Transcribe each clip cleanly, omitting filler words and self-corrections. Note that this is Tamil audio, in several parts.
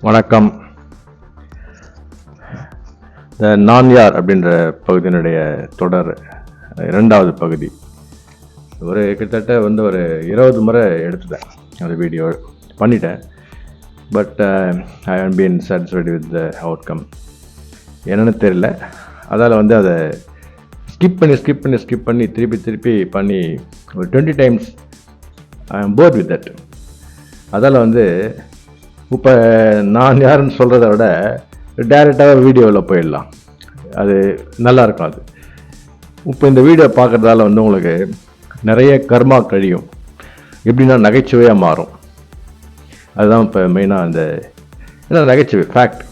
வணக்கம். நான் யார் அப்படின்ற பகுதியினுடைய தொடர் இரண்டாவது பகுதி. கிட்டத்தட்ட ஒரு 20 முறை எடுத்துட்டேன், அந்த வீடியோ பண்ணிட்டேன். But I have been satisfied with the outcome. என்னென்னு தெரியல, அதால் அதை ஸ்கிப் பண்ணி திருப்பி பண்ணி ஒரு 20 times ஐ ஆம் போர்ட் வித் தட். அதால் இப்போ நான் யாருன்னு சொல்கிறத விட டைரெக்டாக வீடியோவில் போயிடலாம், அது நல்லாயிருக்கும். அது இப்போ இந்த வீடியோ பார்க்குறதால உங்களுக்கு நிறைய கர்மா கழியும், எப்படின்னா நகைச்சுவையாக மாறும். அதுதான் இப்போ மெயினாக ஏன்னா நகைச்சுவை ஃபேக்ட்.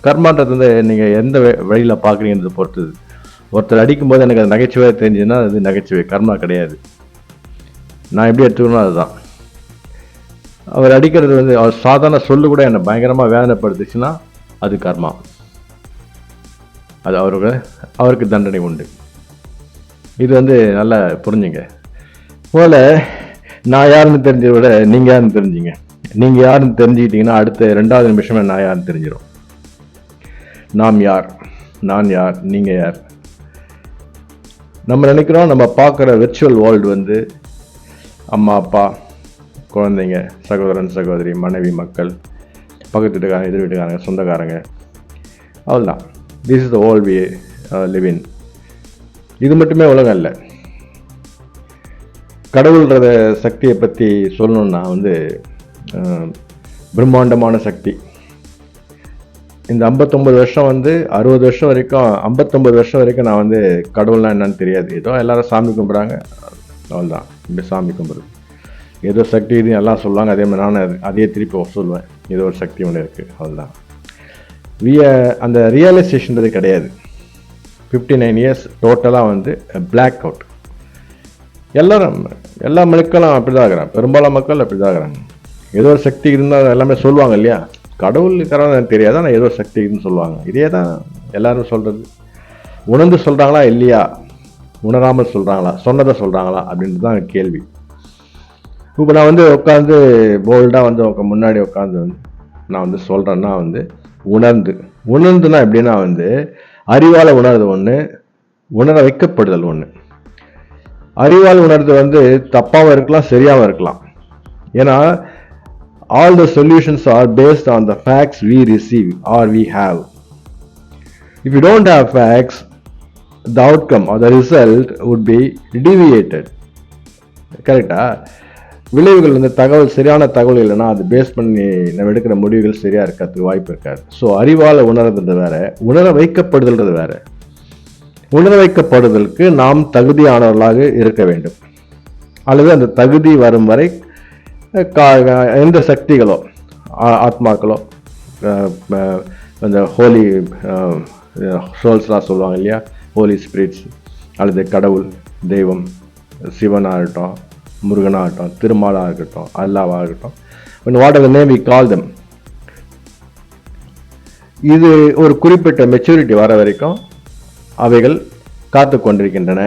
கர்மான்றது நீங்கள் எந்த வழியில் பார்க்குறீங்கன்றதை பொறுத்தது. ஒருத்தர் அடிக்கும்போது எனக்கு அது நகைச்சுவையாக தெரிஞ்சுன்னா அது நகைச்சுவை, கர்மா கிடையாது. நான் எப்படி எடுத்துக்கணும் அதுதான். அவர் அடிக்கிறது அவர் சாதாரண சொல்லு கூட என்னை பயங்கரமாக வேதனைப்படுத்துச்சுன்னா அது கர்மா, அது அவருக்கு தண்டனை உண்டு. இது நல்லா புரிஞ்சுங்க. போல நான் யாருன்னு தெரிஞ்சதை விட நீங்கள் யாருன்னு தெரிஞ்சுங்க. நீங்கள் யாருன்னு தெரிஞ்சுக்கிட்டீங்கன்னா அடுத்த 2வது நிமிஷமே நான் யாருன்னு தெரிஞ்சிடும். நாம் யார், நான் யார், நீங்கள் யார். நம்ம நினைக்கிறோம் நம்ம பார்க்குற விர்ச்சுவல் வேர்ல்டு அம்மா அப்பா குழந்தைங்க, சகோதரன் சகோதரி, மனைவி, மக்கள், பக்கத்து வீட்டுக்காரங்க, எதிர் வீட்டுக்காரங்க, சொந்தக்காரங்க, அவ்வளோதான். This is the world we live in. இது மட்டுமே உலகம் இல்லை. கடவுள்ன்றத சக்தியை பற்றி சொல்லணுன்னா பிரம்மாண்டமான சக்தி. இந்த 59 வருஷம் 60 வருஷம் வரைக்கும் 59 வருஷம் வரைக்கும் நான் கடவுள்லாம் என்னன்னு தெரியாது. ஏதோ எல்லாரும் சாமி கும்பிட்றாங்க, அவ்வளோதான். இப்படி சாமி கும்பிடுறது ஏதோ சக்தி இது எல்லாம் சொல்லுவாங்க. அதே மாதிரி நான் அதே திருப்பி சொல்லுவேன், ஏதோ ஒரு சக்தி ஒன்று இருக்குது, அவ்வளோதான். அந்த ரியலைசேஷன்றது கிடையாது. 59 இயர்ஸ் டோட்டலாக பிளாக் அவுட். எல்லா மக்களும் அப்படி தான் இருக்கிறாங்க, பெரும்பாலான மக்கள் அப்படி தான் இருக்கிறாங்க. ஏதோ ஒரு சக்தி இருந்தால் எல்லாமே சொல்லுவாங்க இல்லையா, கடவுள் இருக்கிறதா எனக்கு தெரியாது, ஆனால் ஏதோ சக்தி இருக்குன்னு சொல்லுவாங்க. இதே தான் எல்லோரும் சொல்கிறது. உணர்ந்து சொல்கிறாங்களா இல்லையா, உணராமல் சொல்கிறாங்களா, சொன்னதை சொல்கிறாங்களா அப்படின்றது தான் கேள்வி. இப்போ நான் உட்காந்து போல்டாக உங்கள் முன்னாடி உட்காந்து நான் சொல்கிறேன்னா உணர்ந்துனா எப்படின்னா அறிவால் உணர்றது ஒன்று, உணர வைக்கப்படுதல் ஒன்று. அறிவால் உணர்றது தப்பாகவும் இருக்கலாம், சரியாகவும் இருக்கலாம். ஏன்னா all the solutions are based on the facts we receive or we have. If you don't have facts, the outcome or the result would be deviated. கரெக்டா? விளைவுகள் தகவல் சரியான தகவல் இல்லைன்னா அது பேஸ் பண்ணி நம்ம எடுக்கிற முடிவுகள் சரியாக இருக்கிறதுக்கு வாய்ப்பு இருக்காது. ஸோ அறிவால் உணர்றது வேற, உணர வைக்கப்படுதல்ன்றது வேற. உணர வைக்கப்படுதலுக்கு நாம் தகுதியானவர்களாக இருக்க வேண்டும், அல்லது அந்த தகுதி வரும் வரை எந்த சக்திகளோ, ஆத்மாக்களோ, அந்த ஹோலி சோல்ஸ்லாம் சொல்லுவாங்க இல்லையா, ஹோலி ஸ்பிரிட்ஸ், அல்லது கடவுள், தெய்வம், சிவனாக இருக்கட்டும், முருகனாகட்டும், திருமாலாக இருக்கட்டும், அல்லாவாக இருக்கட்டும், what are the name we call them. இது ஒரு குறிப்பிட்ட மெச்சூரிட்டி வர வரைக்கும் அவைகள் காத்து கொண்டிருக்கின்றன.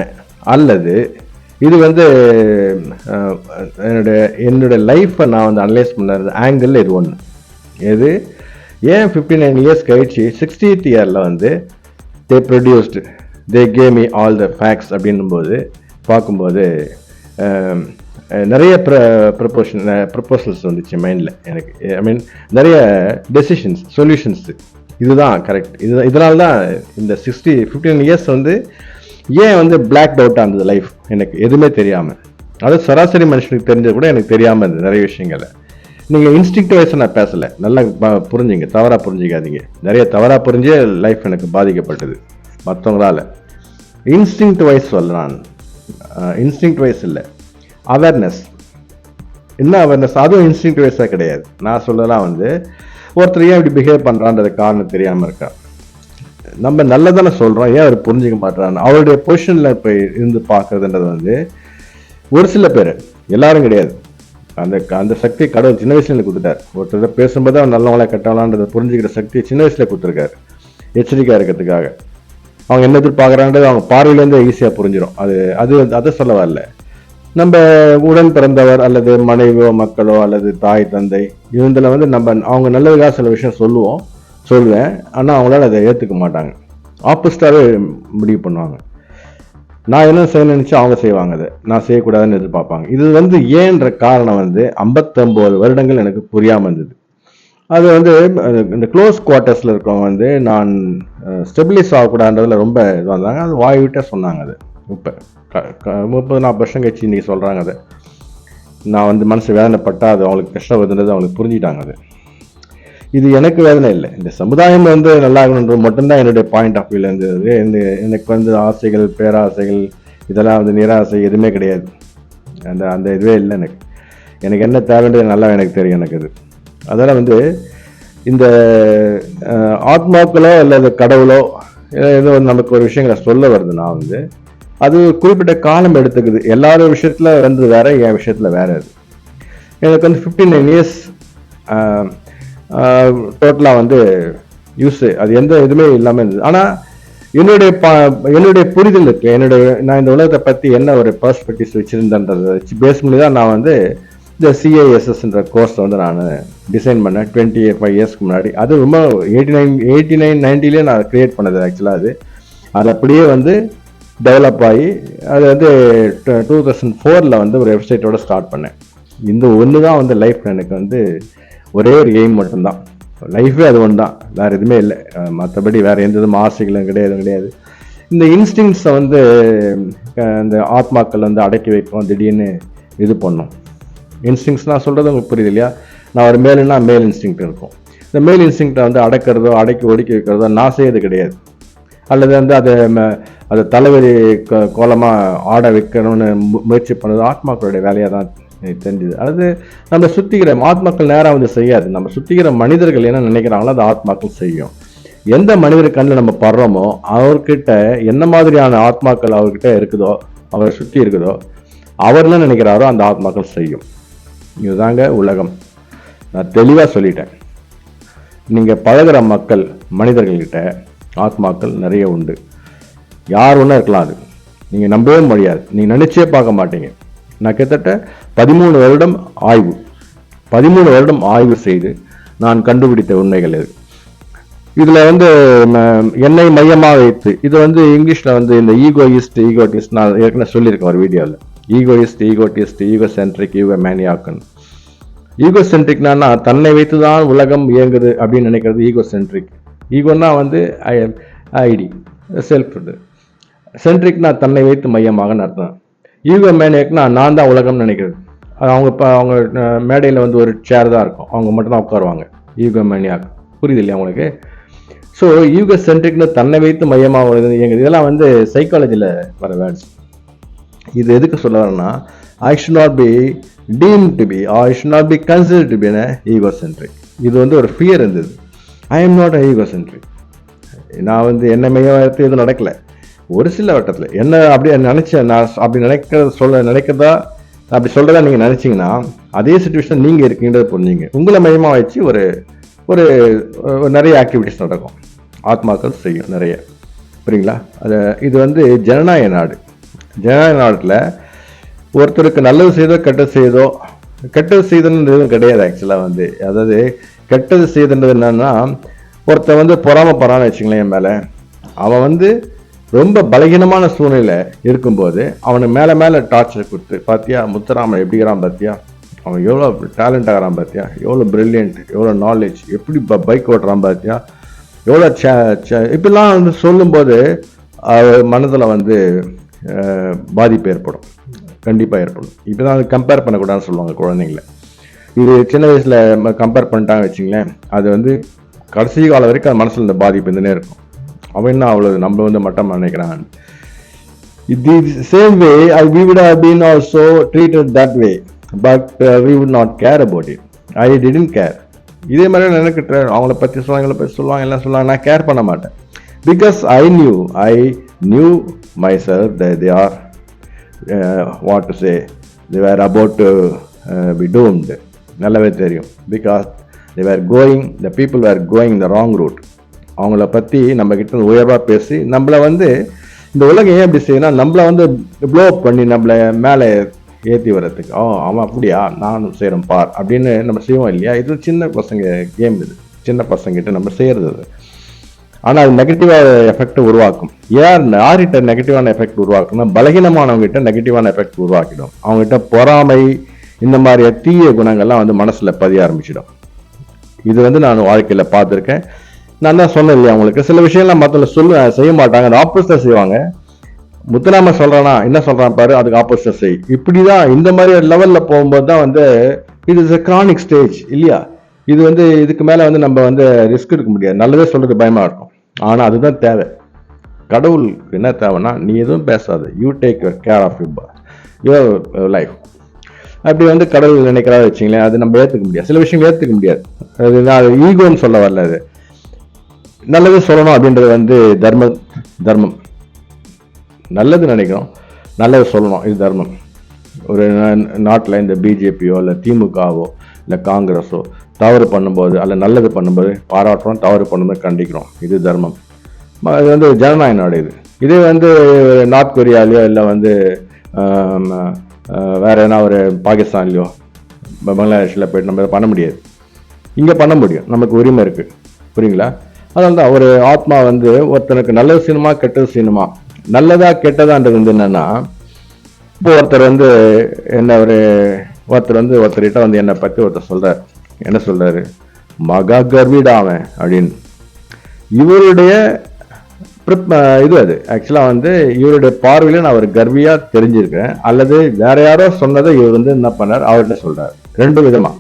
அல்லது இது என்னுடைய லைஃப்பை நான் அனலைஸ் பண்ணுறது ஆங்கிள் இது ஒன்று. எது ஏன் 59 இயர்ஸ் கழிச்சு 60th இயரில் they produced, they gave me all the facts அப்படின்னும் போது பார்க்கும்போது நிறைய ப்ரப்போசல்ஸ் வந்துச்சு மைண்டில் எனக்கு. ஐ மீன் நிறைய டெசிஷன்ஸ், சொல்யூஷன்ஸு. இதுதான் கரெக்ட். இதனால தான் இந்த 15 இயர்ஸ் ஏன் பிளாக் அவுட்டாக இருந்தது லைஃப், எனக்கு எதுவுமே தெரியாமல். அது சராசரி மனுஷனுக்கு தெரிஞ்சது கூட எனக்கு தெரியாமல் இருந்தது நிறைய விஷயங்களை. நீங்கள் இன்ஸ்டிங்க்ட் வைஸை நான் பேசலை, நல்லா புரிஞ்சுங்க, தவறாக புரிஞ்சிக்காதீங்க. நிறைய தவறாக புரிஞ்சே லைஃப் எனக்கு பாதிக்கப்பட்டது மற்றவங்களால. இன்ஸ்டிங்க்ட் வைஸ் சொல்ல நான் இன்ஸ்டிங்க்ட் வைஸ் இல்லை, அவேர்னஸ். என்ன அவேர்னஸ்? அதுவும் இன்ஸ்டிங்க்ட் வைஸாக கிடையாது. நான் சொல்லலாம் ஒருத்தர் ஏன் இப்படி பிஹேவ் பண்ணுறான்றது காரணம் தெரியாமல் இருக்கா. நம்ம நல்லதானே சொல்கிறோம், ஏன் அவர் புரிஞ்சிக்க மாட்டான்னு. அவருடைய பொசிஷனில் இப்போ இருந்து பார்க்குறதுன்றது ஒரு சில பேர், எல்லாரும் கிடையாது. அந்த சக்தி கடவுள் சின்ன வயசுல கொடுத்துட்டார். ஒருத்தர் பேசும்போது அவன் நல்லவங்களா கெட்டவங்களான்றதை புரிஞ்சுக்கிற சக்தி சின்ன வயசுல கொடுத்துருக்காரு, எச்சரிக்கையாக இருக்கிறதுக்காக. அவங்க என்ன எதிர்பார்க்குறான்றது அவங்க பார்வையிலேருந்து ஈஸியாக புரிஞ்சிடும். அதை சொல்ல வரல. நம்ம உடன் பிறந்தவர் அல்லது மனைவியோ மக்களோ அல்லது தாய் தந்தை இவந்தில் வந்து அவங்க நல்லதுக்காக சில விஷயம் சொல்லுவேன். ஆனால் அவங்களால அதை ஏற்றுக்க மாட்டாங்க, ஆப்போசிட்டாகவே முடிவு பண்ணுவாங்க. நான் என்ன செய்ய நினைச்சு அவங்க செய்வாங்க, அதை நான் செய்யக்கூடாதுன்னு எதிர்பார்ப்பாங்க. இது வந்து ஏன்ற காரணம் வந்து 59 வருடங்கள் எனக்கு புரியாமல் இருந்தது. அது வந்து இந்த க்ளோஸ் குவார்ட்டர்ஸில் இருக்கவங்க வந்து நான் ஸ்டெபிலைஸ் ஆகக்கூடாதுன்றதுல ரொம்ப இது வந்தாங்க. அது வாய் விட்டே சொன்னாங்க. அது இப்போ 30-40 வருஷம் கழிச்சு இன்றைக்கி சொல்கிறாங்க. அதை நான் வந்து மனசு வேதனைப்பட்டால் அது அவங்களுக்கு கஷ்டம் வருதுன்றது அவங்களுக்கு புரிஞ்சுட்டாங்க. அது இது எனக்கு வேதனை இல்லை, இந்த சமுதாயம் வந்து நல்லா இருக்கணுன்றது மட்டும்தான் என்னுடைய பாயிண்ட் ஆஃப் வியூவில் இருந்தது. எனக்கு வந்து ஆசைகள், பேராசைகள், இதெல்லாம் வந்து நிராசை எதுவுமே கிடையாது. அந்த இதுவே இல்லை எனக்கு என்ன தேவைன்றது நல்லா எனக்கு தெரியும். எனக்கு அதெல்லாம் வந்து இந்த ஆத்மாக்களோ அல்லது கடவுளோ ஏதோ நமக்கு ஒரு விஷயங்களை சொல்ல வருதுன்னா வந்து அது குறிப்பிட்ட காலம் எடுத்துக்குது. எல்லாரும் விஷயத்துல வந்து வேற, என் விஷயத்துல வேற. அது எனக்கு வந்து 59 இயர்ஸ் டோட்டலாக வந்து யூஸ், அது எந்த இதுவுமே இல்லாமல் இருந்தது. ஆனால் என்னுடைய புரிதல் இருக்கு, நான் இந்த உலகத்தை பற்றி என்ன ஒரு பர்ஸ்பெக்டிவ்ஸ் வச்சுருந்தேன்றதை வச்சு பேஸ் பண்ணி தான் நான் வந்து இந்த CISSன்ற கோர்ஸை வந்து நான் டிசைன் பண்ணேன் 25 இயர்ஸ்க்கு முன்னாடி. அது ரொம்ப 89-90லேயே நான் க்ரியேட் பண்ணது ஆக்சுவலாக. அது அப்படியே வந்து டெவலப் ஆகி அது வந்து 2004 வந்து ஒரு வெப்சைட்டோட ஸ்டார்ட் பண்ணேன். இந்த ஒன்று தான் வந்து லைஃப் எனக்கு வந்து ஒரே ஒரு எய்ம் மட்டும்தான். லைஃபே அது ஒன்று தான், வேறு எதுவுமே இல்லை. மற்றபடி வேறு எந்த விதமும் ஆசைகளும் கிடையாது. இந்த இன்ஸ்டிங்ஸை வந்து இந்த ஆத்மாக்கள் வந்து அடக்கி வைப்போம், திடீர்னு இது பண்ணும். இன்ஸ்டிங்ஸ் நான் சொல்கிறது உங்களுக்கு புரியுது இல்லையா? நான் ஒரு மேலுன்னா மேல் இன்ஸ்டிங் இருக்கும். இந்த மேல் இன்ஸ்டிங்க்டை வந்து அடக்கிறதோ ஒடுக்கி வைக்கிறதோ நான் செய்யறது கிடையாது. அல்லது வந்து அதை தலைவலி கோலமாக ஆட வைக்கணும்னு முயற்சி பண்ணது ஆத்மாக்களுடைய வேலையாக தான் தெரிஞ்சுது. அது நம்ம சுற்றிக்கிற ஆத்மாக்கள் நேராக வந்து செய்யாது. நம்ம சுற்றிக்கிற மனிதர்கள் என்ன நினைக்கிறாங்களோ அது ஆத்மாக்கள் செய்யும். எந்த மனிதர் கண்ணில் நம்ம படுறோமோ அவர்கிட்ட என்ன மாதிரியான ஆத்மாக்கள் அவர்கிட்ட இருக்குதோ, அவரை சுற்றி இருக்குதோ, அவர் என்ன நினைக்கிறாரோ அந்த ஆத்மாக்கள் செய்யும். இதுதாங்க உலகம். நான் தெளிவாக சொல்லிட்டேன். நீங்கள் பழகிற மனிதர்கள்கிட்ட ஆத்மாக்கள் நிறைய உண்டு. யார் ஒன்றா இருக்கலாம், அது நீங்கள் நம்பவே முடியாது, நீங்கள் நினைச்சே பார்க்க மாட்டீங்க. நான் கிட்டத்தட்ட 13 வருடம் ஆய்வு செய்து நான் கண்டுபிடித்த உண்மைகள் இது. இதில் வந்து என்னை மையமாக வைத்து இது வந்து இங்கிலீஷில் வந்து இந்த ஈகோயிஸ்ட் நான் ஏற்கனவே சொல்லியிருக்கேன் ஒரு வீடியோவில். ஈகோயிஸ்ட், ஈகோசென்ட்ரிக், ஈகோமேனியாக்கன். ஈகோசென்ட்ரிக்னா தன்னை வைத்து தான் உலகம் இயங்குது அப்படின்னு நினைக்கிறது ஈகோசென்ட்ரிக். ஈகோன்னா வந்து ஐடி, செல்ஃப். சென்ட்ரிக்னா தன்னை வைத்து மையமாக அர்த்தம். ஈகோமேனியாக்னா நான் தான் உலகம்னு நினைக்கிறது. அவங்க மேடையில் வந்து ஒரு சேர் தான் இருக்கும், அவங்க மட்டும் தான் உட்காருவாங்க. ஈகோமேனியாக் புரியுது இல்லையா உங்களுக்கு? ஸோ ஈகோசென்ட்ரிக்னு தன்னை வைத்து மையமாக இயங்குது. இதெல்லாம் வந்து சைக்காலஜியில் வர வேர்ட்ஸ். இது எதுக்கு சொல்ல வரேன்னா, I should not be deemed to be or I should not be considered to be an egocentric. இது வந்து ஒரு ஃபியர் இருந்தது. I am not an egocentric. நான் வந்து என்ன மையமாக எதுவும் நடக்கலை. ஒரு சில வட்டத்தில் என்ன அப்படியே நினச்சேன். நான் அப்படி நினைக்கிறதா அப்படி சொல்கிறதா நீங்கள் நினச்சிங்கன்னா அதே சுச்சுவேஷன் நீங்கள் இருக்கீங்கிறத புரிஞ்சுங்க. உங்களை மையமாக வச்சு ஒரு நிறைய ஆக்டிவிட்டிஸ் நடக்கும், ஆத்மாக்கள் செய்யும் நிறைய. புரியுங்களா? இது வந்து ஜனநாயக நாடு. ஜனநாயக நாட்டில் ஒருத்தருக்கு நல்லது செய்தோ கெட்டது செய்ததுன்றது கிடையாது. ஆக்சுவலாக வந்து அதாவது கெட்டது செய்தது என்னன்னா, ஒருத்தன் வந்து பொறாமப்படுறான்னு வச்சுங்களேன் என் மேலே. அவன் வந்து ரொம்ப பலகீனமான சூழ்நிலை இருக்கும்போது அவனை மேலே டார்ச்சர் கொடுத்து, பார்த்தியா முத்துராமன் எப்படிங்கிறான், பார்த்தியா அவன் எவ்வளோ டேலண்ட் ஆகிறான், பார்த்தியா எவ்வளோ பிரில்லியன்ட், எவ்வளோ நாலேஜ், எப்படி பைக் ஓட்டுறான், பார்த்தியா எவ்வளோ இப்படிலாம் வந்து சொல்லும்போது மனதில் வந்து பாதிப்பு ஏற்படும், கண்டிப்பாக ஏற்படும். இப்போ தான் அது கம்பேர் பண்ணக்கூடாதுன்னு சொல்லுவாங்க குழந்தைங்கள. இது சின்ன வயசில் கம்பேர் பண்ணிட்டாங்க வச்சுங்களேன், அது வந்து கடைசி காலம் வரைக்கும் அது மனசில் இந்த பாதிப்பு இருந்துனே இருக்கும். அவன் என்ன அவ்வளவு நம்ம வந்து மட்டம் நினைக்கிறான். The same way we would have been also treated that way, but we would not care about it. I didn't care. இதே மாதிரி நினைக்கிட்ட அவங்கள பற்றி சொல்லுவாங்க எல்லாம் சொல்லுவாங்க, நான் கேர் பண்ண மாட்டேன். Because I knew myself that they are what to say, they were about to be doomed. நல்லாவே தெரியும். Because the people were going the wrong route. அவங்கள பற்றி நம்ம கிட்ட உயர்வாக பேசி நம்மளை வந்து இந்த உலகம் ஏன் அப்படி செய்யணும், நம்மளை வந்து ப்ளோ அப் பண்ணி நம்மளை மேலே ஏற்றி வர்றதுக்கு. அவன் அப்படியா, நானும் செய்கிறேன் பார் அப்படின்னு நம்ம செய்வோம் இல்லையா? இது சின்ன பசங்க கேம், இது சின்ன பசங்கிட்ட நம்ம செய்கிறது அது. ஆனால் அது நெகட்டிவான எஃபெக்ட் உருவாக்கும். யார்கிட்ட நெகட்டிவான எஃபெக்ட் உருவாக்கும்னா பலகீனமானவங்ககிட்ட நெகட்டிவான எஃபெக்ட் உருவாக்கிடும். அவங்ககிட்ட பொறாமை இந்த மாதிரி தீய குணங்கள்லாம் வந்து மனசில் பதிய ஆரம்பிச்சிடும். இது வந்து நான் வாழ்க்கையில் பார்த்துருக்கேன். நான் தான் சொன்னேன் இல்லையா அவங்களுக்கு, சில விஷயம்லாம் மற்றவங்க செய்ய மாட்டாங்க, அது ஆப்போசிட்டாக செய்வாங்க. முத்துராம சொல்றானா, என்ன சொல்றான் பாரு, அதுக்கு ஆப்போசிட் செய். இப்படிதான் இந்த மாதிரி லெவல்ல போகும்போது தான் வந்து இது இஸ் கிரானிக் ஸ்டேஜ் இல்லையா? இது வந்து இதுக்கு மேல வந்து நம்ம வந்து ரிஸ்க் எடுக்க முடியாது. நல்லதே சொல்றது பயமா இருக்கும். ஆனா அதுதான் தேவை. கடவுளுக்கு என்ன தேவைன்னா, நீ எதுவும் பேசாத, you take your care of your life. அப்படி வந்து கடவுள் நினைக்கிறா வச்சுங்களேன், அது நம்ம ஏற்றுக்க முடியாது. சில விஷயங்கள் ஏற்றுக்க முடியாது. அது ஈகோன்னு சொல்ல வரல. அது நல்லது சொல்லணும் அப்படின்றது வந்து தர்மம். நல்லது நினைக்கிறோம், நல்லது சொல்லணும், இது தர்மம். ஒரு நாட்டில் இந்த பிஜேபியோ இல்லை திமுகவோ இல்லை காங்கிரஸோ தவறு பண்ணும்போது அல்ல நல்லது பண்ணும்போது பாராட்டுறோம், தவறு பண்ணும்போது கண்டிக்கிறோம், இது தர்மம். இது வந்து ஜனநாயக நாடு. இதே வந்து நார்த் கொரியாலேயோ இல்லை வந்து வேற என்ன ஒரு பாகிஸ்தான்லையோ பங்களாதேஷில் போயிட்டு நம்ம பண்ண முடியாது. இங்கே பண்ண முடியும், நமக்கு உரிமை இருக்குது. புரியுங்களா? அதனால தான் ஒரு ஆத்மா வந்து ஒருத்தனுக்கு நல்லது செய்யணுமா கெட்டது செய்யணுமா, நல்லதா கெட்டதான்றது வந்து என்னன்னா, இப்போ ஒருத்தர் வந்து என்ன ஒருத்தர்கிட்ட வந்து என்னை பற்றி ஒருத்தர் சொல்றாரு. என்ன சொல்றாரு? மகா கர்விடாவன் அப்படின்னு. இவருடைய இது அது ஆக்சுவலாக வந்து இவருடைய பார்வையில நான் ஒரு கர்வியா தெரிஞ்சிருக்கேன், அல்லது வேற யாரோ சொன்னதை இவர் வந்து என்ன பண்ணார் அவர்கிட்ட சொல்றாரு. ரெண்டு விதமா.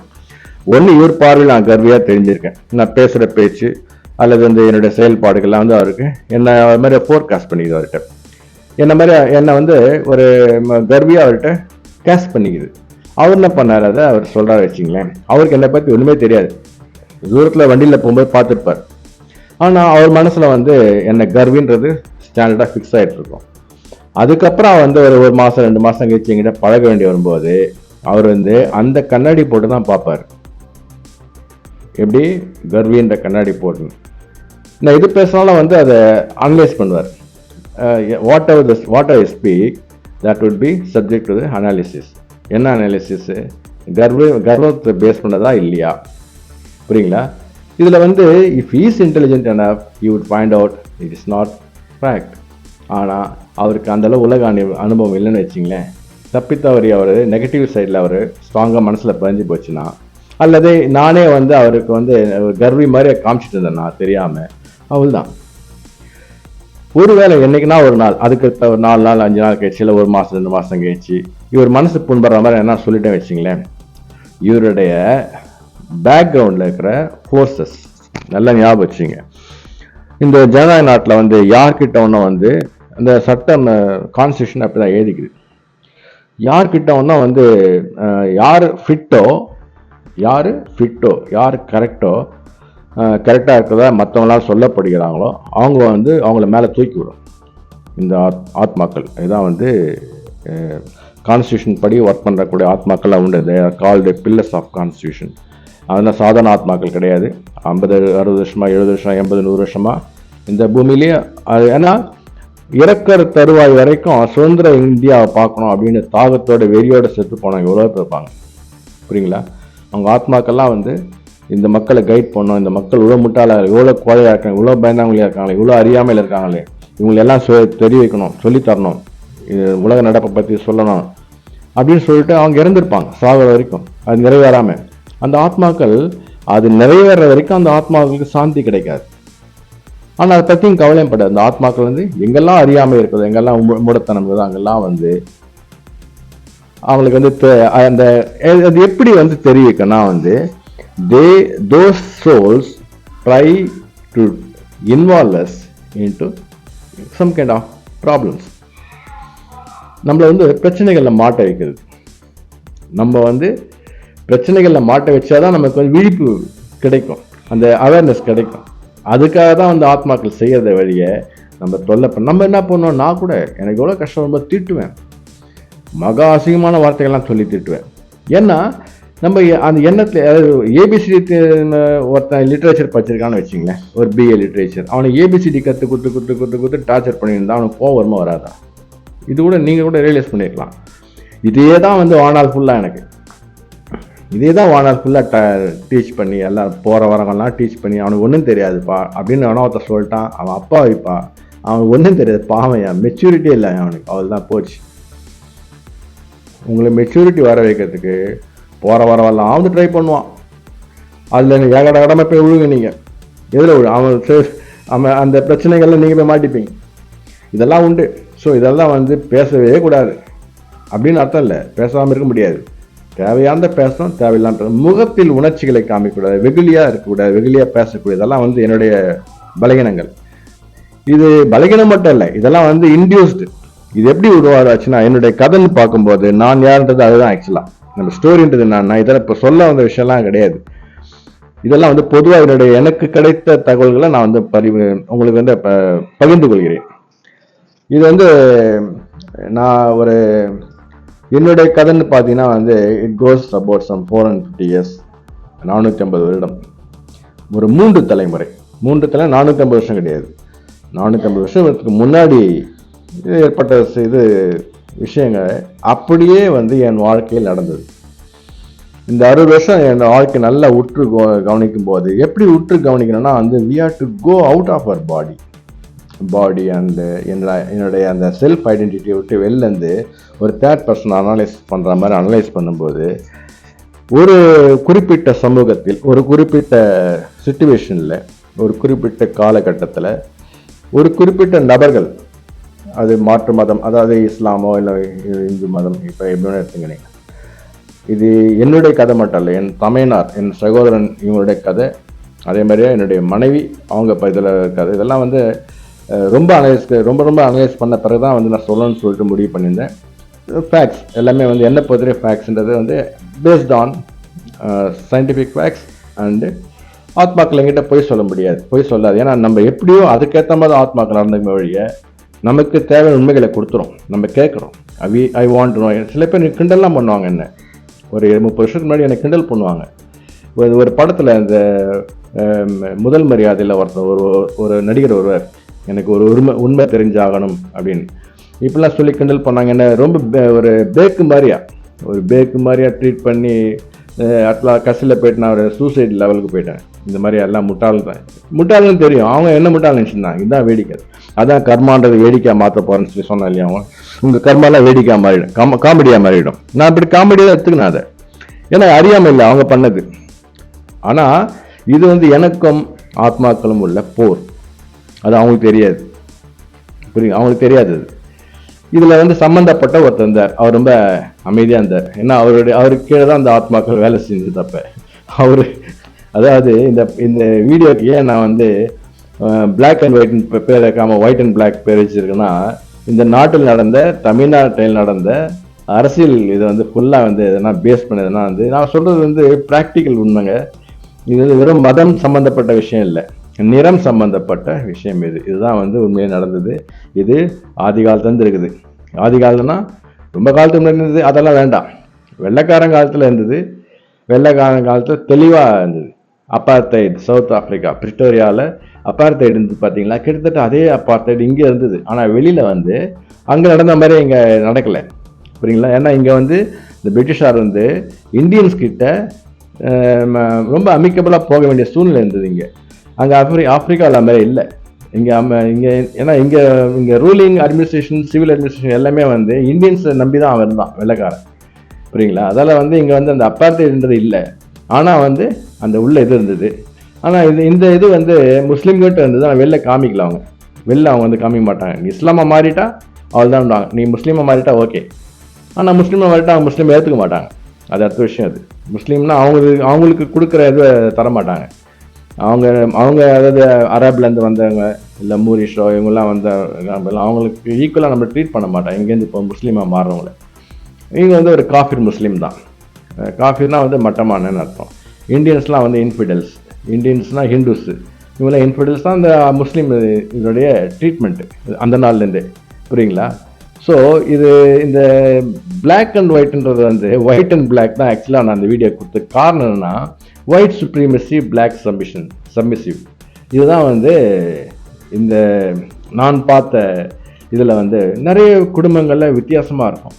ஒன்று, இவர் பார்வையில் நான் கர்வியா தெரிஞ்சிருக்கேன், நான் பேசுற பேச்சு அல்லது வந்து என்னுடைய செயல்பாடுகள்லாம் வந்து அவருக்கு என்ன மாதிரி ஃபோர்காஸ்ட் பண்ணிக்குது. அவர்கிட்ட என்னை வந்து ஒரு கர்வியா அவர்கிட்ட கேஸ்ட் பண்ணிக்குது. அவர் என்ன பண்ணார், அதை அவர் சொல்றாரு வச்சுங்களேன். அவருக்கு என்னை பற்றி ஒன்றுமே தெரியாது, தூரத்தில் வண்டியில் போகும்போது பார்த்துருப்பார். ஆனால் அவர் மனசில் வந்து என்ன கர்வின்றது ஸ்டாண்டர்டாக ஃபிக்ஸ் ஆகிட்டு இருக்கும். அதுக்கப்புறம் வந்து ஒரு மாதம் 2 மாதம் கழிச்சு எங்கிட்ட பழக வேண்டி வரும்போது அவர் வந்து அந்த கண்ணாடி போட்டு தான் பார்ப்பார். எப்படி? கர்வின்ற கண்ணாடி போட்டு. நான் இது பேசினாலும் வந்து அதை அனலைஸ் பண்ணுவார். What ever I speak that would be subject to the analysis. என்ன அனாலிசிஸ்? கர்வத்தை பேஸ் பண்ணதா இல்லையா? புரியுங்களா? இதில் வந்து if is intelligent enough you would find out it is not fact. ஆனால் அவருக்கு அந்தளவு உலக அனுபவம் இல்லைன்னு வச்சிங்களேன், தப்பித்தவரி அவர் நெகட்டிவ் சைடில் அவர் ஸ்ட்ராங்காக மனசில் பதிஞ்சு போச்சுன்னா, அல்லது நானே வந்து அவருக்கு வந்து கர்வி மாதிரி காமிச்சிட்டு இருந்தேன்னா தெரியாமல், அவள் தான். ஒருவேளை என்னைக்குன்னா ஒரு நாள், அதுக்கு ஒரு 4 நாள் 5 நாள் கழிச்சு, இல்லை 1 மாதம் 2 மாதம் கழிச்சு இவர் மனசு புண்படுற மாதிரி என்ன சொல்லிட்டேன் வச்சிங்களேன், இவருடைய பேக்ரவுண்டில் இருக்கிற ஃபோர்ஸஸ் நல்லா ஞாபகம் வச்சுங்க. இந்த ஜனநாயக நாட்டில் வந்து யார்கிட்ட ஒன்றும் வந்து அந்த சட்டம் கான்ஸ்டியூஷன் அப்படி தான் எழுதிக்குது. யார்கிட்ட ஒன்றும் வந்து யார் ஃபிட்டோ யார் கரெக்டாக இருக்கிறதா மற்றவங்களாம் சொல்லப்படுகிறாங்களோ அவங்க வந்து அவங்கள மேலே தூக்கி விடும் இந்த ஆத்மாக்கள். இதுதான் வந்து கான்ஸ்டியூஷன் படி ஒர்க் பண்ணுறக்கூடிய ஆத்மாக்கள்லாம் உண்டு. They are called pillars of constitution. அதெல்லாம் சாதாரண ஆத்மாக்கள் கிடையாது. 50 60 வருஷமா 70 வருஷம் 80 100 வருஷமா இந்த பூமியிலேயே அது. ஏன்னா இறக்கிற தருவாய் வரைக்கும் சுதந்திர இந்தியாவை பார்க்கணும் அப்படின்னு தாகத்தோட வெறியோட செத்து போனவங்க எவ்வளோ பேர் இருப்பாங்க. புரியுங்களா? அவங்க ஆத்மாக்கள்லாம் வந்து இந்த மக்களை கைட் பண்ணணும், இந்த மக்கள் இவ்வளோ முட்டாளாக, இவ்வளோ கோழையாக இருக்காங்க, இவ்வளோ பயந்தாங்களையாக இருக்காங்களே, இவ்வளோ அறியாமையில் இருக்காங்களே, இவங்களெல்லாம் தெரிய வைக்கணும், சொல்லித்தரணும், உலக நடப்பை பற்றி சொல்லணும் அப்படின்னு சொல்லிட்டு அவங்க இறந்துருப்பாங்க சாகிற வரைக்கும். அது நிறைவேறாமல் அந்த ஆத்மாக்கள் அது நிறைவேற வரைக்கும் அந்த ஆத்மாக்களுக்கு சாந்தி கிடைக்காது. ஆனால் அதை பற்றியும் கவலையும் படாது. அந்த ஆத்மாக்கள் வந்து எங்கெல்லாம் அறியாமல் இருக்குது, எங்கெல்லாம் மூடத்தனம் இருக்குது, அங்கெல்லாம் வந்து அவங்களுக்கு வந்து அந்த அது எப்படி வந்து தெரிவிக்கன்னா வந்து those souls try to involve us into some kind of problems. நம்மளை வந்து பிரச்சனைகளில் மாட்ட வைக்கிறது. நம்ம வந்து பிரச்சனைகளில் மாட்ட வச்சாதான் நமக்கு வந்து விழிப்பு கிடைக்கும், அந்த அவேர்னஸ் கிடைக்கும். அதுக்காக தான் வந்து ஆத்மாக்கள் செய்யறத வழியை நம்ம தொல்லை நம்ம என்ன பண்ணோம். நான் கூட எனக்கு எவ்வளோ கஷ்டம் ரொம்ப திட்டுவேன், மகா அசிங்கமான வார்த்தைகள்லாம் சொல்லி திட்டுவேன். ஏன்னா நம்ம அந்த எண்ணத்தில், அதாவது ஏபிசிடி ஒருத்தன் லிட்ரேச்சர் படிச்சிருக்கான்னு வச்சிங்களேன், ஒரு பிஏ லிட்ரேச்சர், அவனுக்கு ஏபிசிடி கற்று கொடுத்து டார்ச்சர் பண்ணியிருந்தா அவனுக்கு கோவம் வருமா வராதா? இது கூட நீங்கள் கூட ரியலைஸ் பண்ணியிருக்கலாம். இதே தான் வந்து வாழ்நாள் ஃபுல்லாக எனக்கு இதே தான் வாழ்நாள் ஃபுல்லாக டீச் பண்ணி எல்லாம் போகிற வரவங்கலாம் டீச் பண்ணி அவனுக்கு ஒன்றும் தெரியாதுப்பா அப்படின்னு அவனை ஒருத்தர் சொல்லிட்டான். அவன் அப்பா வைப்பா அவனுக்கு ஒன்றும் தெரியாது, பாவையா மெச்சூரிட்டி இல்லை அவனுக்கு, அவள் தான் போச்சு. உங்களை மெச்சூரிட்டி வர வைக்கிறதுக்கு போகிற வரவெல்லாம் அவன் ட்ரை பண்ணுவான். அதில் ஏகட கடமை போய் விழுங்க. நீங்கள் எதில் விழு அவன் அந்த பிரச்சனைகள்லாம் நீங்கள் போய் மாட்டிப்பீங்க. இதெல்லாம் உண்டு. ஸோ இதெல்லாம் வந்து பேசவே கூடாது அப்படின்னு அர்த்தம் இல்லை, பேசாமல் இருக்க முடியாது. தேவையான பேசணும், தேவையில்லாம முகத்தில் உணர்ச்சிகளை காமிக்கக்கூடாது, வெகுளியாக இருக்கக்கூடாது, வெகுளியாக பேசக்கூடாது. இதெல்லாம் வந்து என்னுடைய பலகீனங்கள். இது பலகீனம் மட்டும் இல்லை, இதெல்லாம் வந்து இன்டியூஸ்டு. இது எப்படி உருவாச்சுன்னா என்னுடைய கதைன்னு பார்க்கும்போது நான் யாருன்றது அதுதான். ஆக்சுவலாக நம்ம ஸ்டோரின்றது நான் இதெல்லாம் இப்போ சொல்ல வந்த விஷயம்லாம் கிடையாது. இதெல்லாம் வந்து பொதுவாக என்னுடைய எனக்கு கிடைத்த தகவல்களை நான் வந்து உங்களுக்கு வந்து பகிர்ந்து கொள்கிறேன். இது வந்து நான் ஒரு என்னுடைய கதைன்னு பார்த்தீங்கன்னா வந்து it goes about some 450 years, 450 வருடம். ஒரு 3 தலைமுறை 450 வருஷம் கிடையாது, 450 வருஷத்துக்கு முன்னாடி ஏற்பட்ட இது விஷயங்கள் அப்படியே வந்து என் வாழ்க்கையில் நடந்தது. இந்த 60 வருஷம் என் வாழ்க்கை நல்லா உற்று கவனிக்கும் போது எப்படி உற்று கவனிக்கணும்னா வந்து we have to go out of our body and என்னுடைய அந்த செல்ஃப் ஐடென்டிட்டியை விட்டு வெளிலேருந்து ஒரு தேர்ட் பர்சன் அனலைஸ் பண்ணுற மாதிரி அனலைஸ் பண்ணும்போது ஒரு குறிப்பிட்ட சமூகத்தில் ஒரு குறிப்பிட்ட சிச்சுவேஷனில் ஒரு குறிப்பிட்ட காலகட்டத்தில் ஒரு குறிப்பிட்ட நபர்கள், அது மாற்று மதம், அதாவது இஸ்லாமோ இல்லை இந்து மதம், இப்போ எப்படின்னு எடுத்துக்கினீங்க. இது என்னுடைய கதை மட்டும் இல்லை, என் தமையனார் என் சகோதரன் இவங்களுடைய கதை, அதே மாதிரியே என்னுடைய மனைவி அவங்க இதில் கதை. இதெல்லாம் வந்து ரொம்ப அனலைஸ் பண்ண பிறகு தான் வந்து நான் சொல்லணும்னு சொல்லிட்டு முடிவு பண்ணியிருந்தேன். ஃபேக்ட்ஸ் எல்லாமே வந்து என்ன பொறுத்தவரை ஃபேக்ட்ஸ்ன்றது வந்து based on scientific facts. And ஆத்மாக்கள் எங்கிட்ட போய் சொல்ல முடியாது, போய் சொல்லாது. ஏன்னா நம்ம எப்படியோ அதுக்கேற்ற மாதிரி ஆத்மாக்கள் நடந்துக்க வழிய நமக்கு தேவையான உண்மைகளை கொடுத்துரும். நம்ம கேட்குறோம் ஐ வாண்ட் நோ. சில பேர் கிண்டல்லாம் பண்ணுவாங்க. என்ன ஒரு 30 வருஷத்துக்கு முன்னாடி எனக்கு கிண்டல் பண்ணுவாங்க. ஒரு படத்தில் இந்த முதல் மரியாதையில் ஒரு நடிகர் ஒருவர் எனக்கு ஒரு உண்மை தெரிஞ்சாகணும் அப்படின்னு இப்படிலாம் சொல்லி கிண்டல் பண்ணாங்க. என்ன ரொம்ப ஒரு பேக்கு மாதிரியா ட்ரீட் பண்ணி கசில போயிட்டு நான் ஒரு சூசைட் லெவலுக்கு போயிட்டேன். இந்த மாதிரி எல்லாம் முட்டாள்னு தெரியும். அவங்க என்ன முட்டாள் நினச்சிருந்தாங்க, இதுதான் வேடிக்கை, அதான் கர்மான்றது வேடிக்கையாக மாற்ற போகிறேன்னு சொல்லி சொன்னேன் இல்லையா. அவங்க உங்கள் கர்மாலாம் வேடிக்கையாக மாறிடும், காமெடியாக மாறிடும். நான் இப்படி காமெடியாக எடுத்துக்கினேன் அதை, ஏன்னா அறியாமல் இல்லை அவங்க பண்ணது. ஆனால் இது வந்து எனக்கும் ஆத்மாக்களும் உள்ள போர், அது அவங்களுக்கு தெரியாது. புரியுங்க, அவங்களுக்கு தெரியாது. அது இதில் வந்து சம்மந்தப்பட்ட ஒருத்தர் இருந்தார். அவர் ரொம்ப அமைதியாக இருந்தார். ஏன்னா அவருக்கு கீழே தான் அந்த ஆத்மாக்கள் வேலை செஞ்சது. தப்ப அவர் அதாவது இந்த வீடியோக்கு ஏன் நான் வந்து பிளாக் அண்ட் ஒயிட் பேர் வைக்காம ஒயிட் அண்ட் பிளாக் பேர் வச்சிருக்கேன்னா, இந்த நாட்டில் நடந்த தமிழ்நாட்டில் நடந்த அரசியல் இதை வந்து ஃபுல்லாக வந்து எதனா பேஸ் பண்ணதுன்னா வந்து நான் சொல்கிறது வந்து ப்ராக்டிக்கல் உண்மைங்க. இது வந்து வெறும் மதம் சம்மந்தப்பட்ட விஷயம் இல்லை, நிறம் சம்பந்தப்பட்ட விஷயம். இதுதான் வந்து உண்மையாக நடந்தது. இது ஆதி காலத்துலேருந்து இருக்குது. ஆதி காலத்துனா ரொம்ப காலத்துக்கு முன்னாடி இருந்தது, அதெல்லாம் வேண்டாம். வெள்ளைக்காரன் காலத்தில் இருந்தது, வெள்ளைக்காரன் காலத்தில் தெளிவாக இருந்தது. அப்பார்த்தைடு சவுத் ஆப்பிரிக்கா பிரிட்டோரியாவில் அப்பார்த்தைடு இருந்தது பார்த்தீங்களா, கிட்டத்தட்ட அதே அப்பார்த்தைடு இங்கே இருந்தது. ஆனால் வெளியில் வந்து அங்கே நடந்த மாதிரி இங்கே நடக்கலை. புரியுங்களா? ஏன்னா இங்கே வந்து இந்த பிரிட்டிஷார் வந்து இந்தியன்ஸ் கிட்ட ரொம்ப அமிக்கபுளாக போக வேண்டிய சூழ்நிலை இருந்தது. அங்கே ஆப்பிரிக்காவில் மாதிரி இல்லை. இங்கே ஏன்னா இங்கே ரூலிங் அட்மினிஸ்ட்ரேஷன், சிவில் அட்மினிஸ்ட்ரேஷன் எல்லாமே வந்து இந்தியன்ஸை நம்பி தான் அவன் இருந்தான், வெள்ளைக்காரன். புரியுங்களா? அதால் வந்து இங்கே வந்து அந்த அப்பார்த்தைடுன்றது இல்லை. ஆனால் வந்து அந்த உள்ள இது இருந்தது. ஆனால் இந்த இது வந்து முஸ்லீம்கிட்ட இருந்தது. ஆனால் வெளில காமிக்கல. அவங்க வந்து காமிக்க மாட்டாங்க. நீ இஸ்லாமாக மாறிட்டா அவள் தான், நீ முஸ்லீமாக மாறிட்டா ஓகே. ஆனால் முஸ்லீமாக மாறிட்டா அவங்க முஸ்லீம் ஏற்றுக்க மாட்டாங்க. அது அடுத்த விஷயம். அது முஸ்லீம்னா அவங்களுக்கு கொடுக்குற இது தரமாட்டாங்க. அவங்க அதாவது அரேப்லேருந்து வந்தவங்க இல்லை மூரிஷோ இவங்கெல்லாம் அவங்களுக்கு ஈக்குவலாக நம்ம ட்ரீட் பண்ண மாட்டாங்க. இங்கேருந்து இப்போ முஸ்லீமாக மாறுறவங்கள இவங்க வந்து ஒரு காஃபிர் முஸ்லீம் தான். காஃபிர்னா வந்து மட்டமானன்னு அர்த்தம். இந்தியன்ஸ்லாம் வந்து இன்ஃபிடல்ஸ், இந்தியன்ஸ்னால் ஹிந்துஸு, இவங்களாம் இன்ஃபிடல்ஸ் தான். இந்த முஸ்லீம் இதனுடைய ட்ரீட்மெண்ட்டு அந்த நாள்லேருந்தே. புரியுங்களா? ஸோ இந்த பிளாக் அண்ட் ஒயிட்ன்றது வந்து ஒயிட் அண்ட் பிளாக் தான் ஆக்சுவலாக நான் அந்த வீடியோ கொடுத்த காரணம் என்னன்னா, ஒயிட் சுப்ரீமசி, பிளாக் சப்மிசிவ். இதுதான் வந்து இந்த நான் பார்த்த இதில் வந்து நிறைய குடும்பங்களில் வித்தியாசமாக இருக்கும்.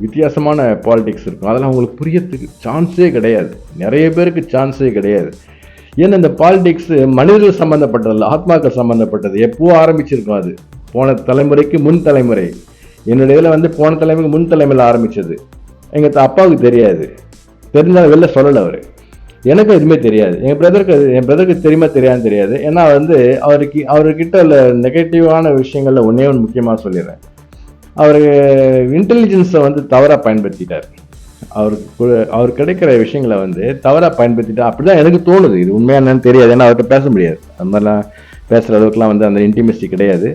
வித்தியாசமான பாலிடிக்ஸ் இருக்கும். அதெல்லாம் அவங்களுக்கு புரியறதுக்கு சான்ஸே கிடையாது. நிறைய பேருக்கு சான்ஸே கிடையாது. ஏன்னா இந்த பாலிடிக்ஸ் மனிதர்கள் சம்மந்தப்பட்டதில்ல, ஆத்மாக்கள் சம்மந்தப்பட்டது. எப்போ ஆரம்பிச்சிருக்கும் அது, போன தலைமுறைக்கு முன் தலைமுறை. என்னுடைய இதில் வந்து போன தலைமுறைக்கு முன் தலைமையில் ஆரம்பித்தது. எங்கள் அப்பாவுக்கு தெரியாது, தெரிஞ்சாலும் வெளில சொல்லலை அவர். எனக்கு எதுவுமே தெரியாது. என் பிரதருக்கு தெரியுமா தெரியாதுன்னு தெரியாது. ஏன்னா வந்து அவர்கிட்ட உள்ள நெகட்டிவான விஷயங்கள்ல ஒன்னே ஒன்று முக்கியமாக சொல்லிடுறேன். அவர் இன்டெலிஜென்ஸை வந்து தவறாக பயன்படுத்திட்டார். அவர் கிடைக்கிற விஷயங்களை வந்து தவறாக பயன்படுத்திட்டார். அப்படிதான் எனக்கு தோணுது. இது உண்மையா என்னன்னு தெரியாது, ஏன்னா அவர்கிட்ட பேச முடியாது. அந்த மாதிரிலாம் பேசுகிற அளவுக்குலாம் வந்து அந்த இன்டிமெசி கிடையாது.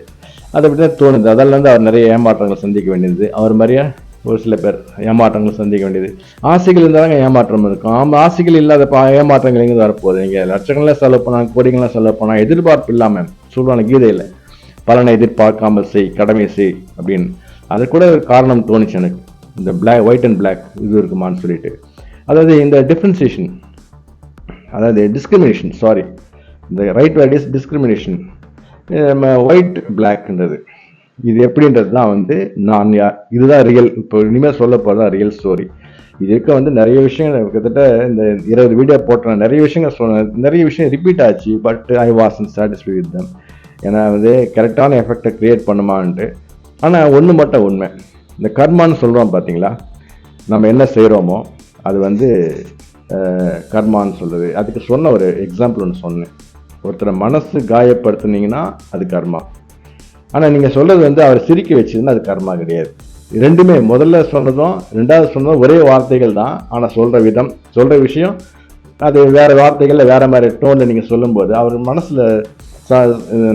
அது அப்படி தான் தோணுது. அதில் வந்து அவர் நிறைய ஏமாற்றங்களை சந்திக்க வேண்டியது. அவர் மாதிரியா ஒரு சில பேர் ஏமாற்றங்களை சந்திக்க வேண்டியது. ஆசைகள் இருந்தாங்க, ஏமாற்றம் இருக்கும். ஆசைகள் இல்லாத ஏமாற்றங்கள் எங்கே வரப்போகுது? நீங்கள் லட்சங்கள்லாம் செலவு பண்ணால், கோடிகள்லாம் செலவு பண்ணால், எதிர்பார்ப்பு இல்லாமல் சொல்லுவாங்க கீதையில், பலனை எதிர்பார்க்காமல் செய், கடமை செய் அப்படின்னு. அது கூட ஒரு காரணம் தோணுச்சு எனக்கு, இந்த ஒயிட் அண்ட் பிளாக் இது இருக்குமான்னு சொல்லிட்டு. அதாவது இந்த டிஃப்ரென்சியேஷன், அதாவது டிஸ்கிரிமினேஷன், சாரி, இந்த right word is discrimination. White பிளாக்ன்றது இது எப்படின்றது தான் வந்து நான் யார், இதுதான் ரியல். இப்போ இனிமேல் சொல்ல போகிறதா ரியல் ஸ்டோரி. இது இருக்க வந்து நிறைய விஷயங்கள் கிட்டத்தட்ட இந்த 20 வீடியோ போட்டேன். நிறைய விஷயங்கள் சொன்னேன், நிறைய விஷயம் ரிப்பீட் ஆச்சு. But I wasn't satisfied with them. ஏன்னா வந்து கரெக்டான எஃபெக்டை க்ரியேட் பண்ணுமான்ட்டு. ஆனால் ஒன்று மட்டும் உண்மை, இந்த கர்மான்னு சொல்கிறோம் பார்த்தீங்களா, நம்ம என்ன செய்கிறோமோ அது வந்து கர்மான்னு சொல்லுது. அதுக்கு சொன்ன ஒரு எக்ஸாம்பிள் ஒன்று சொன்னேன். ஒருத்தரை மனசு காயப்படுத்துனீங்கன்னா அது கர்மா. ஆனால் நீங்கள் சொல்கிறது வந்து அவர் சிரிக்க வச்சதுன்னா அது கர்மா கிடையாது. ரெண்டுமே முதல்ல சொன்னதும் ரெண்டாவது சொன்னதும் ஒரே வார்த்தைகள் தான். ஆனால் சொல்கிற விதம், சொல்கிற விஷயம் அது வேறு வார்த்தைகளில் வேறு மாதிரி டோனில் நீங்கள் சொல்லும்போது அவர் மனசில்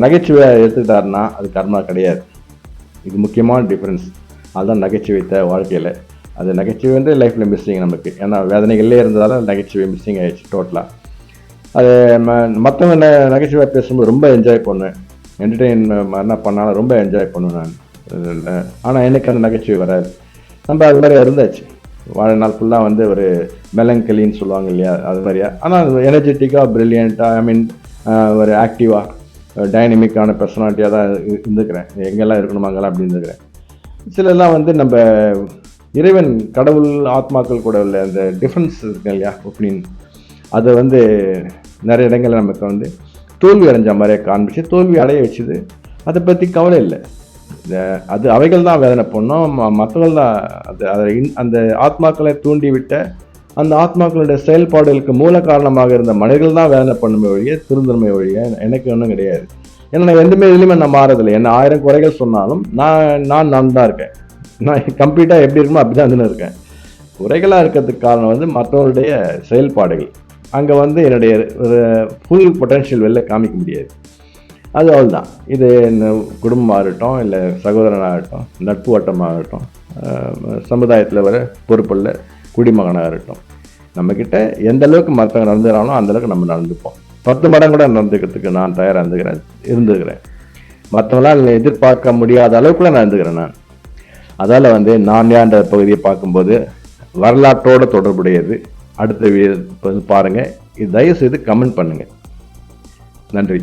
நகைச்சுவையாக எடுத்துக்கிட்டாருன்னா அது கர்மா கிடையாது. இது முக்கியமான டிஃப்ரென்ஸ். அதுதான் நகைச்சுவை வாழ்க்கையில். அது நகைச்சுவை வந்து லைஃப்பில் மிஸ்ஸிங் நமக்கு. ஏன்னா வேதனைகளே இருந்ததால் நகைச்சுவை மிஸ்ஸிங் ஆகிடுச்சு டோட்டலாக. அது மற்றவங்க நகைச்சுவை பேசும்போது ரொம்ப என்ஜாய் பண்ணுவேன். என்டர்டெயின் என்ன பண்ணாலும் ரொம்ப என்ஜாய் பண்ணுவேன் நான். ஆனால் எனக்கு அந்த நகைச்சுவை வராது. நம்ம அது மாதிரி இருந்தாச்சு. வாழ்நாள் ஃபுல்லாக வந்து ஒரு மெலங்கலின்னு சொல்லுவாங்க இல்லையா, அது மாதிரியா. ஆனால் எனர்ஜெட்டிக்காக, ப்ரில்லியண்ட்டாக, ஐ மீன் ஒரு ஆக்டிவாக, டைனமிக்கான பர்சனாலிட்டியாக தான் இருந்துக்கிறேன். எங்கெல்லாம் இருக்கணுமோ அங்கெல்லாம் அப்படி இருந்துக்கிறேன். சிலெல்லாம் வந்து நம்ம இறைவன், கடவுள், ஆத்மாக்கள் கூட உள்ள அந்த டிஃப்ரென்ஸ் இருக்கு இல்லையா, ஒப்பீனியன், அதை வந்து நிறைய இடங்களில் நமக்கு வந்து தோல்வி அடைஞ்ச மாதிரியே காண்பிச்சு, தோல்வி அடைய வச்சுது. அதை பற்றி கவலை இல்லை. அது அவைகள் தான் வேதனை பண்ணோம், மற்றவர்கள் தான் அந்த ஆத்மாக்களை தூண்டிவிட்ட அந்த ஆத்மாக்களுடைய செயல்பாடுகளுக்கு மூல காரணமாக இருந்த மனிதர்கள் தான் வேதனை பண்ணுமே ஒழிய, திருந்தன்மை ஒழிய எனக்கு ஒன்றும் கிடையாது. ஏன்னா நான் எதுவுமே இதுலையுமே நான் மாறதில்லை. என்ன 1000 குறைகள் சொன்னாலும் நான் தான் இருக்கேன். நான் கம்ப்ளீட்டாக எப்படி இருக்குமோ அப்படி தான் இருந்துன்னு இருக்கேன். குறைகளாக இருக்கிறதுக்கு காரணம் வந்து மற்றவருடைய செயல்பாடுகள். அங்கே வந்து என்னுடைய ஒரு ஃபுல் பொட்டென்ஷியல் வெளில காமிக்க முடியாது. அது அவள் தான். இது குடும்பமாகட்டும், இல்லை சகோதரனாகட்டும், நட்பு வட்டமாகட்டும், சமுதாயத்தில் வர பொறுப்புள்ள குடிமகனாக இருக்கட்டும், நம்மக்கிட்ட எந்த அளவுக்கு மற்றவங்க நடந்துக்கிறானோ அந்தளவுக்கு நம்ம நடந்துப்போம். 10 மடங்கு கூட நடந்துக்கிறதுக்கு நான் தயாராக இருந்துக்கிறேன். மற்றவங்களாம் எதிர்பார்க்க முடியாத அளவுக்குள்ள நான் இருந்துக்கிறேன் நான். அதால் வந்து நான் யான்ற பகுதியை பார்க்கும்போது வரலாற்றோடு தொடர்புடையது. அடுத்த பாருங்கள். இது தயவு செய்து கமெண்ட் பண்ணுங்கள். நன்றி.